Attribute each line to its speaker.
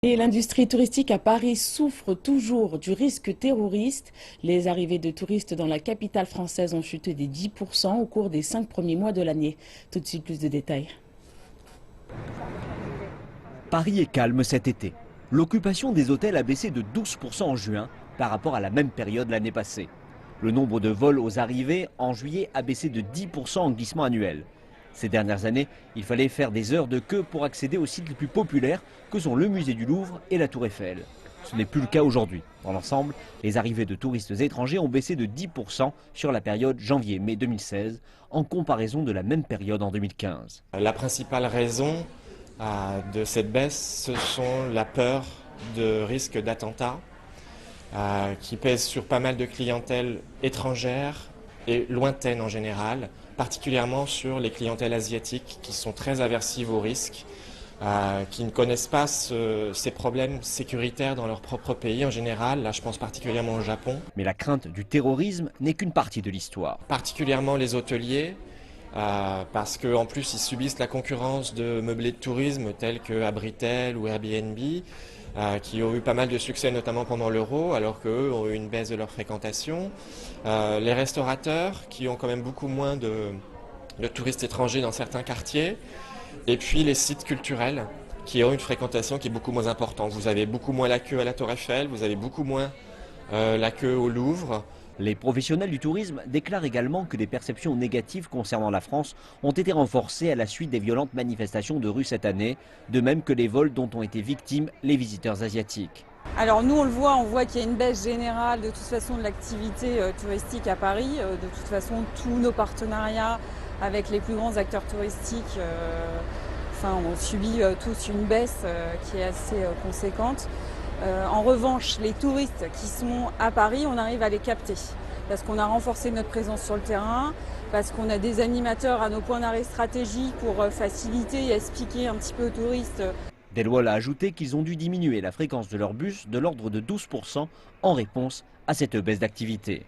Speaker 1: Et l'industrie touristique à Paris souffre toujours du risque terroriste. Les arrivées de touristes dans la capitale française ont chuté des 10% au cours des 5 premiers mois de l'année. Tout de suite, plus de détails.
Speaker 2: Paris est calme cet été. L'occupation des hôtels a baissé de 12% en juin par rapport à la même période l'année passée. Le nombre de vols aux arrivées en juillet a baissé de 10% en glissement annuel. Ces dernières années, il fallait faire des heures de queue pour accéder aux sites les plus populaires que sont le musée du Louvre et la Tour Eiffel. Ce n'est plus le cas aujourd'hui. Dans l'ensemble, les arrivées de touristes étrangers ont baissé de 10% sur la période janvier-mai 2016 en comparaison de la même période en 2015.
Speaker 3: La principale raison de cette baisse, ce sont la peur de risque d'attentat qui pèse sur pas mal de clientèles étrangères et lointaines en général, particulièrement sur les clientèles asiatiques qui sont très aversives au risque, qui ne connaissent pas ces problèmes sécuritaires dans leur propre pays en général. Là, je pense particulièrement au Japon.
Speaker 2: Mais la crainte du terrorisme n'est qu'une partie de l'histoire.
Speaker 3: Particulièrement les hôteliers, parce qu'en plus ils subissent la concurrence de meublés de tourisme tels que Abritel ou Airbnb, qui ont eu pas mal de succès notamment pendant l'Euro, alors qu'eux ont eu une baisse de leur fréquentation. Les restaurateurs, qui ont quand même beaucoup moins de touristes étrangers dans certains quartiers. Et puis les sites culturels, qui ont une fréquentation qui est beaucoup moins importante. Vous avez beaucoup moins la queue à la Tour Eiffel, vous avez beaucoup moins la queue au Louvre.
Speaker 2: Les professionnels du tourisme déclarent également que les perceptions négatives concernant la France ont été renforcées à la suite des violentes manifestations de rue cette année, de même que les vols dont ont été victimes les visiteurs asiatiques.
Speaker 4: Alors nous on voit qu'il y a une baisse générale de toute façon de l'activité touristique à Paris. De toute façon tous nos partenariats avec les plus grands acteurs touristiques ont subi tous une baisse qui est assez conséquente. En revanche, les touristes qui sont à Paris, on arrive à les capter parce qu'on a renforcé notre présence sur le terrain, parce qu'on a des animateurs à nos points d'arrêt stratégiques pour faciliter et expliquer un petit peu aux touristes.
Speaker 2: Delwall a ajouté qu'ils ont dû diminuer la fréquence de leurs bus de l'ordre de 12% en réponse à cette baisse d'activité.